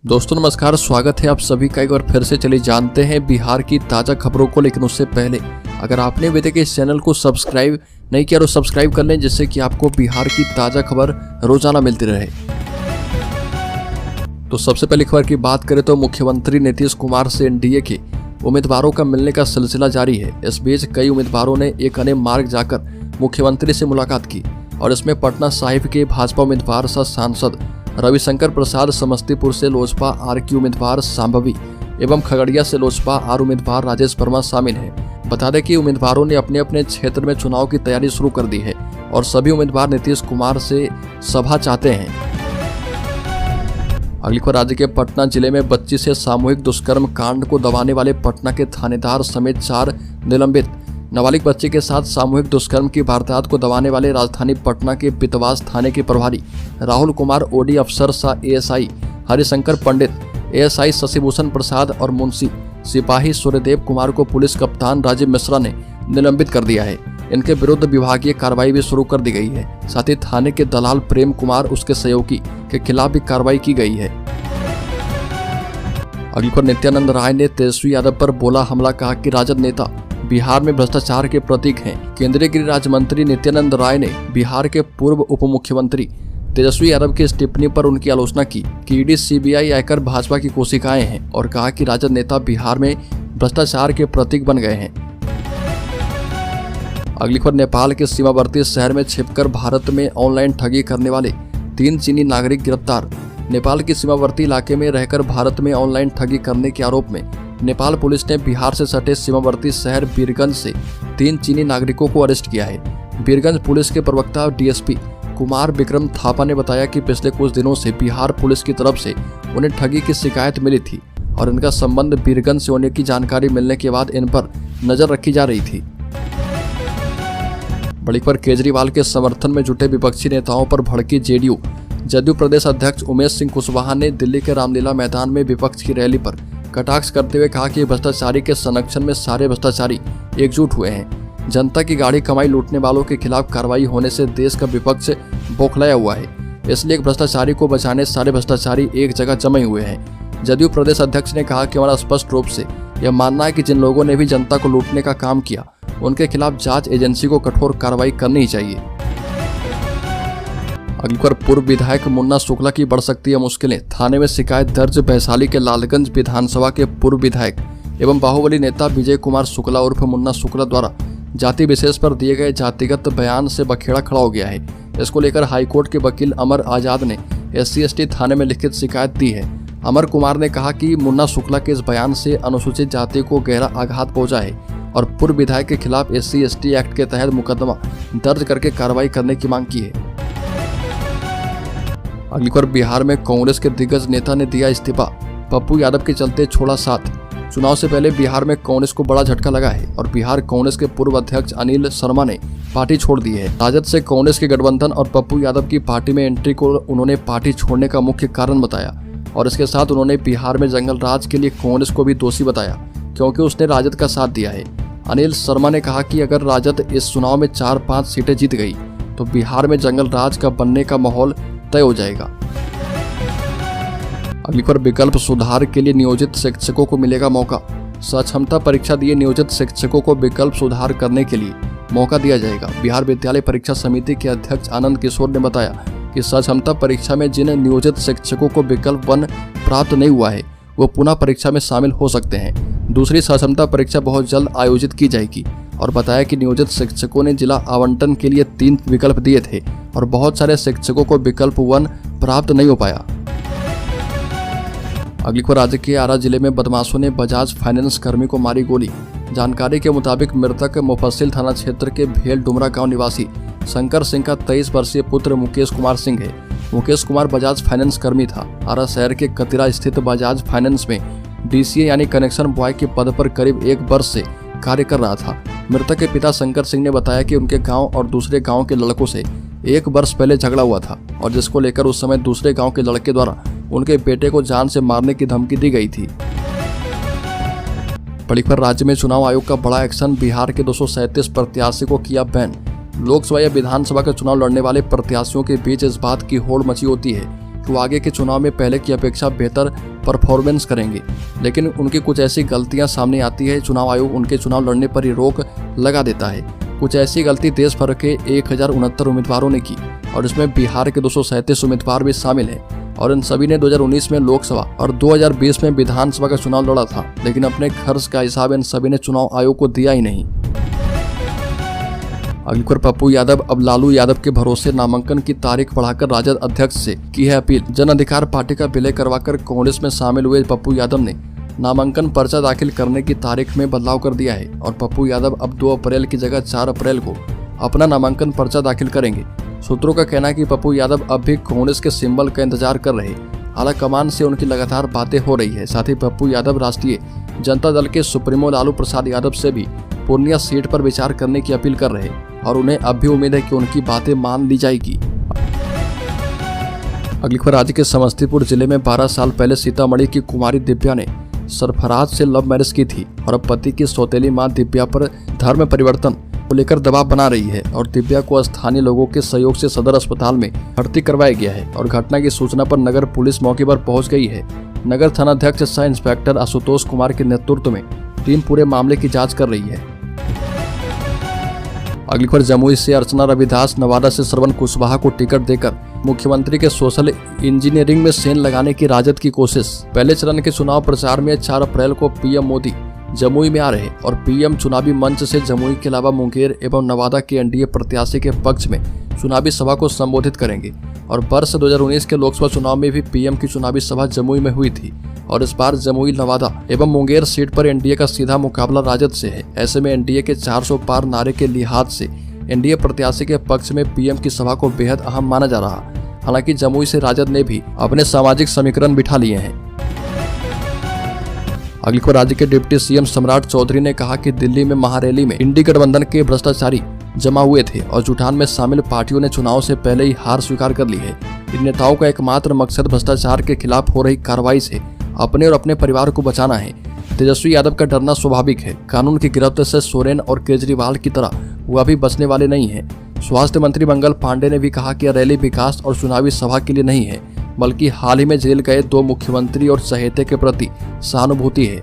दोस्तों नमस्कार, स्वागत है आप सभी का एक बार फिर से। चलिए जानते हैं बिहार की ताज़ा खबरों को। लेकिन उससे पहले अगर आपने अभी तक इस चैनल को सब्सक्राइब नहीं किया तो सब्सक्राइब कर लें, जिससे कि आपको बिहार की ताज़ा खबर रोजाना मिलती रहे। तो सबसे पहले खबर की बात करें तो मुख्यमंत्री नीतीश कुमार से एनडीए के उम्मीदवारों का मिलने का सिलसिला जारी है। इस बीच कई उम्मीदवारों ने एक अन्य मार्ग जाकर मुख्यमंत्री से मुलाकात की और इसमें पटना साहिब के भाजपा उम्मीदवार सह सांसद रविशंकर प्रसाद, समस्तीपुर से लोजपा आर की उम्मीदवार सांभवी एवं खगड़िया से लोजपा आर उम्मीदवार राजेश वर्मा शामिल हैं। बता दें कि उम्मीदवारों ने अपने अपने क्षेत्र में चुनाव की तैयारी शुरू कर दी है और सभी उम्मीदवार नीतीश कुमार से सभा चाहते हैं। अगली खबर, राज्य के पटना जिले में बच्ची से सामूहिक दुष्कर्म कांड को दबाने वाले पटना के थानेदार समेत 4 निलंबित। नाबालिग बच्चे के साथ सामूहिक दुष्कर्म की वारदात को दबाने वाले राजधानी पटना के पितवास थाने के प्रभारी राहुल कुमार, ओडी अफसर शाह, एएसआई हरिशंकर पंडित, एएसआई शशिभूषण प्रसाद और मुंशी सिपाही सूर्यदेव कुमार को पुलिस कप्तान राजीव मिश्रा ने निलंबित कर दिया है। इनके विरुद्ध विभागीय कार्रवाई भी शुरू कर दी गई है। साथ ही थाने के दलाल प्रेम कुमार, उसके सहयोगी के खिलाफ भी कार्रवाई की गई है। अगली पर नित्यानंद राय ने तेजस्वी यादव पर बोला हमला, कहा कि राजद नेता बिहार में भ्रष्टाचार के प्रतीक हैं। केंद्रीय गृह राज्य मंत्री नित्यानंद राय ने बिहार के पूर्व उप मुख्यमंत्री तेजस्वी यादव की इस टिप्पणी पर उनकी आलोचना की कि ईडी, सीबीआई आकर भाजपा की कोशिकाएं हैं और कहा कि राजद नेता बिहार में भ्रष्टाचार के प्रतीक बन गए हैं। अगली खबर, नेपाल के सीमावर्ती शहर में छिपकर भारत में ऑनलाइन ठगी करने वाले 3 चीनी नागरिक गिरफ्तार। नेपाल के सीमावर्ती इलाके में रहकर भारत में ऑनलाइन ठगी करने के आरोप में नेपाल पुलिस ने बिहार से सटे सीमावर्ती शहर बीरगंज से 3 चीनी नागरिकों को अरेस्ट किया है। बीरगंज पुलिस के प्रवक्ता डीएसपी कुमार विक्रम थापा ने बताया कि पिछले कुछ दिनों से बिहार पुलिस की तरफ से उन्हें ठगी की शिकायत मिली थी और इनका संबंध बीरगंज से होने की जानकारी मिलने के बाद इन पर नजर रखी जा रही थी। बड़ी खबर, केजरीवाल के समर्थन में जुटे विपक्षी नेताओं पर भड़की जदयू प्रदेश अध्यक्ष उमेश सिंह कुशवाहा ने दिल्ली के रामलीला मैदान में विपक्ष की रैली पर कटाक्ष करते हुए कहा कि भ्रष्टाचारी के संरक्षण में सारे भ्रष्टाचारी एकजुट हुए हैं। जनता की गाड़ी कमाई लूटने वालों के खिलाफ कार्रवाई होने से देश का विपक्ष बौखलाया हुआ है, इसलिए एक भ्रष्टाचारी को बचाने सारे भ्रष्टाचारी एक जगह जमे हुए हैं। जदयू प्रदेश अध्यक्ष ने कहा कि हमारा स्पष्ट रूप से यह मानना है कि जिन लोगों ने भी जनता को लूटने का काम किया उनके खिलाफ जांच एजेंसी को कठोर कार्रवाई करनी चाहिए। अगली पर, पूर्व विधायक मुन्ना शुक्ला की बढ़ सकती है मुश्किलें, थाने में शिकायत दर्ज। वैशाली के लालगंज विधानसभा के पूर्व विधायक एवं बाहुबली नेता विजय कुमार शुक्ला उर्फ मुन्ना शुक्ला द्वारा जाति विशेष पर दिए गए जातिगत बयान से बखेड़ा खड़ा हो गया है। इसको लेकर हाईकोर्ट के वकील अमर आजाद ने SC/ST थाने में लिखित शिकायत दी है। अमर कुमार ने कहा कि मुन्ना शुक्ला के इस बयान से अनुसूचित जाति को गहरा आघात पहुंचा है और पूर्व विधायक के खिलाफ SC/ST एक्ट के तहत मुकदमा दर्ज करके कार्रवाई करने की मांग की है। अगली बार, बिहार में कांग्रेस के दिग्गज नेता ने दिया इस्तीफा, पप्पू यादव के चलते छोड़ा साथ। चुनाव से पहले बिहार में कांग्रेस को बड़ा झटका लगा है और बिहार कांग्रेस के पूर्व अध्यक्ष अनिल शर्मा ने पार्टी छोड़ दी है। राजद से कांग्रेस के गठबंधन और पप्पू यादव की पार्टी में एंट्री को उन्होंने पार्टी छोड़ने का मुख्य कारण बताया और इसके साथ उन्होंने बिहार में जंगल राज के लिए कांग्रेस को भी दोषी बताया क्योंकि उसने राजद का साथ दिया है। अनिल शर्मा ने कहा कि अगर राजद इस चुनाव में 4-5 सीटें जीत गई तो बिहार में जंगल राज का बनने का माहौल तय हो जाएगा। अगली पर, विकल्प सुधार के लिए नियोजित शिक्षकों को मिलेगा मौका। सक्षमता परीक्षा दिए नियोजित शिक्षकों को विकल्प सुधार करने के लिए मौका दिया जाएगा। बिहार विद्यालय परीक्षा समिति के अध्यक्ष आनंद किशोर ने बताया कि सक्षमता परीक्षा में जिन नियोजित शिक्षकों को विकल्प 1 प्राप्त नहीं हुआ है वो पुनः परीक्षा में शामिल हो सकते हैं। दूसरी सक्षमता परीक्षा बहुत जल्द आयोजित की जाएगी और बताया कि नियोजित शिक्षकों ने जिला आवंटन के लिए 3 विकल्प दिए थे और बहुत सारे शिक्षकों को विकल्प 1 प्राप्त नहीं हो पाया। अगली खबर, राज्य के आरा जिले में बदमाशों ने बजाज फाइनेंस कर्मी को मारी गोली। जानकारी के मुताबिक मृतक मुफस्सिल थाना क्षेत्र के भेल डुमरा गांव निवासी शंकर सिंह का 23 वर्षीय पुत्र मुकेश कुमार सिंह है। मुकेश कुमार बजाज फाइनेंस कर्मी था। आरा शहर के कतिरा स्थित बजाज फाइनेंस में DCA यानी कनेक्शन बॉय के पद पर करीब 1 वर्ष से कार्य कर रहा था। मृतक के पिता शंकर सिंह ने बताया कि उनके गांव और दूसरे गांव के लड़कों से 1 वर्ष पहले झगड़ा हुआ था और जिसको लेकर उस समय दूसरे गांव के लड़के द्वारा उनके बेटे को जान से मारने की धमकी दी गई थी। बड़ी खबर, राज्य में चुनाव आयोग का बड़ा एक्शन, बिहार के 237 प्रत्याशी को किया बैन। लोकसभा या विधानसभा का चुनाव लड़ने वाले प्रत्याशियों के बीच इस बात की होड़ मची होती है कि वो आगे के चुनाव में पहले की अपेक्षा बेहतर परफॉर्मेंस करेंगे, लेकिन उनकी कुछ ऐसी गलतियां सामने आती है। चुनाव आयोग उनके चुनाव लड़ने पर ही रोक लगा देता है। कुछ ऐसी गलती देश भर के 1069 उम्मीदवारों ने की और इसमें बिहार के 237 उम्मीदवार भी शामिल हैं और इन सभी ने 2019 में लोकसभा और 2020 में विधानसभा का चुनाव लड़ा था, लेकिन अपने खर्च का हिसाब इन सभी ने चुनाव आयोग को दिया ही नहीं। अगली खबर, पप्पू यादव अब लालू यादव के भरोसे नामांकन की तारीख बढ़ाकर राजद अध्यक्ष से की है अपील। जन अधिकार पार्टी का विलय करवाकर कांग्रेस में शामिल हुए पप्पू यादव ने नामांकन पर्चा दाखिल करने की तारीख में बदलाव कर दिया है और पप्पू यादव अब 2 अप्रैल की जगह 4 अप्रैल को अपना नामांकन पर्चा दाखिल करेंगे। सूत्रों का कहना है कि पप्पू यादव अब भी कांग्रेस के सिंबल का इंतजार कर रहे। आलाकमान से उनकी लगातार बातें हो रही है। साथ ही पप्पू यादव राष्ट्रीय जनता दल के सुप्रीमो लालू प्रसाद यादव से भी पूर्णिया सीट पर विचार करने की अपील कर रहे और उन्हें अब भी उम्मीद है कि उनकी बातें मान ली जाएगी। अगली खबर, राज्य के समस्तीपुर जिले में 12 साल पहले सीतामढ़ी की कुमारी दिव्या ने सरफराज से लव मैरिज की थी और अब पति की सौतेली मां दिव्या पर धर्म परिवर्तन को लेकर दबाव बना रही है और दिव्या को स्थानीय लोगों के सहयोग से सदर अस्पताल में भर्ती करवाया गया है और घटना की सूचना पर नगर पुलिस मौके पर पहुंच गई है। नगर थानाध्यक्ष सह इंस्पेक्टर आशुतोष कुमार के नेतृत्व में टीम पूरे मामले की जांच कर रही है। अगली खबर, जमुई से अर्चना रविदास, नवादा से श्रवण कुशवाहा को टिकट देकर मुख्यमंत्री के सोशल इंजीनियरिंग में सेंध लगाने की राजद की कोशिश। पहले चरण के चुनाव प्रचार में 4 अप्रैल को पीएम मोदी जमुई में आ रहे और पीएम चुनावी मंच से जमुई के अलावा मुंगेर एवं नवादा के एनडीए प्रत्याशी के पक्ष में चुनावी सभा को संबोधित करेंगे और वर्ष 2019 के लोकसभा चुनाव में भी पीएम की चुनावी सभा जमुई में हुई थी और इस बार जमुई, नवादा एवं मुंगेर सीट पर एनडीए का सीधा मुकाबला राजद से है। ऐसे में एनडीए के 400 पार नारे के लिहाज से एनडीए प्रत्याशी के पक्ष में पीएम की सभा को बेहद अहम माना जा रहा। हालांकि जमुई से राजद ने भी अपने सामाजिक समीकरण बिठा लिए हैं। अगली खबर, राज्य के डिप्टी सीएम सम्राट चौधरी ने कहा कि दिल्ली में महारैली में इंडी गठबंधन के भ्रष्टाचारी जमा हुए थे और जुटान में शामिल पार्टियों ने चुनाव से पहले ही हार स्वीकार कर ली है। इन नेताओं का एकमात्र मकसद भ्रष्टाचार के खिलाफ हो रही कार्रवाई से अपने और अपने परिवार को बचाना है। तेजस्वी यादव का डरना स्वाभाविक है। कानून की गिरफ्त से सोरेन और केजरीवाल की तरह वह भी बचने वाले नहीं है। स्वास्थ्य मंत्री मंगल पांडे ने भी कहा कि रैली विकास और चुनावी सभा के लिए नहीं है, बल्कि हाल ही में जेल गए 2 मुख्यमंत्री और चहेते के प्रति सहानुभूति है।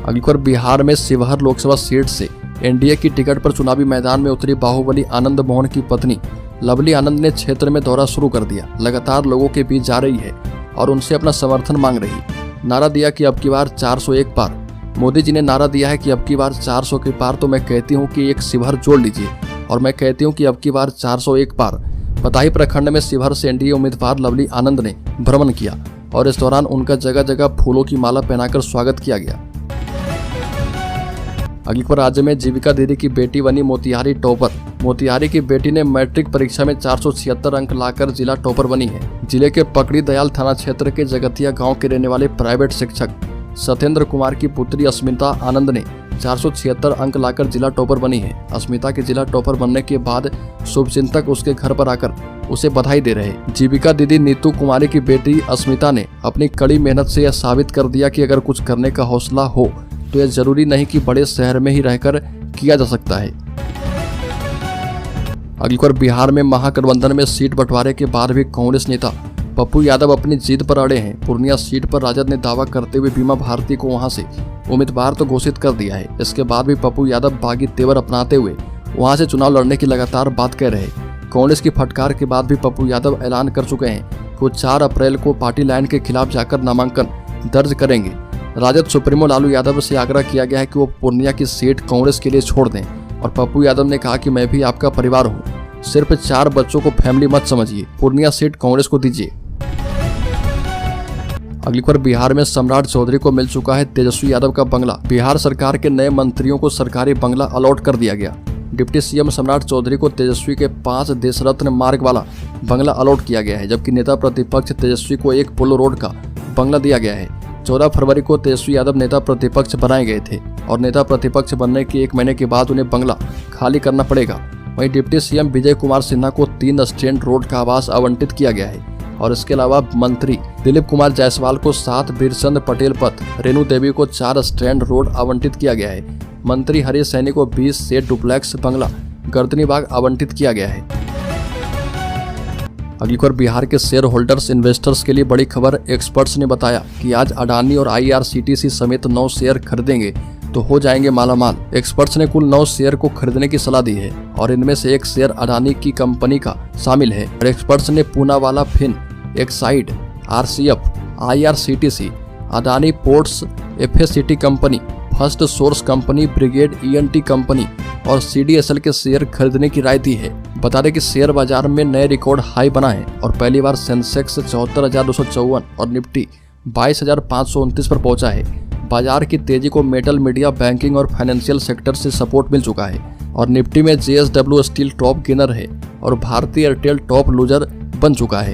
अगली खबर, बिहार में शिवहर लोकसभा सीट से एनडीए की टिकट पर चुनावी मैदान में उतरी बाहुबली आनंद मोहन की पत्नी लवली आनंद ने क्षेत्र में दौरा शुरू कर दिया। लगातार लोगों के बीच जा रही है और उनसे अपना समर्थन मांग रही। नारा दिया कि अब की बार 401 पार। मोदी जी ने नारा दिया है कि अब की बार 400 के पार, तो मैं कहती हूं कि एक शिवहर जोड़ लीजिए और मैं कहती हूं कि अब की बार 401 पार। पताही प्रखंड में शिवहर से एनडीए उम्मीदवार लवली आनंद ने भ्रमण किया और इस दौरान उनका जगह जगह फूलों की माला पहनाकर स्वागत किया गया। अगली खबर, राज्य में जीविका दीदी की बेटी बनी मोतिहारी टॉपर। मोतिहारी की बेटी ने मैट्रिक परीक्षा में 476 अंक लाकर जिला टॉपर बनी है। जिले के पकड़ी दयाल थाना क्षेत्र के जगतिया गांव के रहने वाले प्राइवेट शिक्षक सत्येंद्र कुमार की पुत्री अस्मिता आनंद ने 476 अंक लाकर जिला टॉपर बनी है। अस्मिता के जिला टॉपर बनने के बाद शुभचिंतक उसके घर पर आकर उसे बधाई दे रहे। जीविका दीदी नीतू कुमारी की बेटी अस्मिता ने अपनी कड़ी मेहनत से यह साबित कर दिया कि अगर कुछ करने का हौसला हो तो यह जरूरी नहीं कि बड़े शहर में ही रहकर किया जा सकता है। अगली बार बिहार में महागठबंधन में सीट बंटवारे के बाद भी कांग्रेस नेता पप्पू यादव अपनी जीत पर अड़े हैं। पूर्णिया सीट पर राजद ने दावा करते हुए बीमा भारती को वहां से उम्मीदवार तो घोषित कर दिया है। इसके बाद भी पप्पू यादव बागी तेवर अपनाते हुए वहां से चुनाव लड़ने की लगातार बात कह रहे। कांग्रेस की फटकार के बाद भी पप्पू यादव ऐलान कर चुके हैं कि वो 4 अप्रैल को पार्टी लाइन के खिलाफ जाकर नामांकन दर्ज करेंगे। राजद सुप्रीमो लालू यादव से आग्रह किया गया है कि वो पूर्णिया की सीट कांग्रेस के लिए छोड़ दें और पप्पू यादव ने कहा कि मैं भी आपका परिवार हूं, सिर्फ 4 बच्चों को फैमिली मत समझिए, पूर्णिया सीट कांग्रेस को दीजिए। अगली खबर, बिहार में सम्राट चौधरी को मिल चुका है तेजस्वी यादव का बंगला। बिहार सरकार के नए मंत्रियों को सरकारी बंगला अलॉट कर दिया गया। डिप्टी सीएम सम्राट चौधरी को तेजस्वी के 5 देश रत्न मार्ग वाला बंगला अलॉट किया गया है, जबकि नेता प्रतिपक्ष तेजस्वी को एक पुल रोड का बंगला दिया गया है। 14 फरवरी को तेजस्वी यादव नेता प्रतिपक्ष बनाए गए थे और नेता प्रतिपक्ष बनने के 1 महीने के बाद उन्हें बंगला खाली करना पड़ेगा। वहीं डिप्टी सीएम विजय कुमार सिन्हा को 3 स्टैंड रोड का आवास आवंटित किया गया है और इसके अलावा मंत्री दिलीप कुमार जायसवाल को 7 बीरचंद पटेल पथ, रेणु देवी को 4 स्टैंड रोड आवंटित किया गया है। मंत्री हरीश सैनी को 20 से डुप्लेक्स बंगला गर्दनीबाग आवंटित किया गया है। अगली खबर बिहार के शेयर होल्डर्स इन्वेस्टर्स के लिए बड़ी खबर। एक्सपर्ट्स ने बताया कि आज अडानी और IRCTC समेत 9 शेयर खरीदेंगे तो हो जाएंगे मालामाल। एक्सपर्ट्स ने कुल 9 शेयर को खरीदने की सलाह दी है और इनमें से एक शेयर अडानी की कंपनी का शामिल है। और एक्सपर्ट्स ने Poonawalla fin, Exide, RCF, IRCTC, Adani ports, FACT company, first source company, brigade ENT company और CDSL के शेयर खरीदने की राय दी है। बता दें कि शेयर बाजार में नए रिकॉर्ड हाई बना है और पहली बार सेंसेक्स 74,254 और निफ्टी 22,529 पर पहुंचा है। बाजार की तेजी को मेटल, मीडिया, बैंकिंग और फाइनेंशियल सेक्टर से सपोर्ट मिल चुका है और निफ्टी में JSW स्टील टॉप गेनर है और भारतीय एयरटेल टॉप लूजर बन चुका है।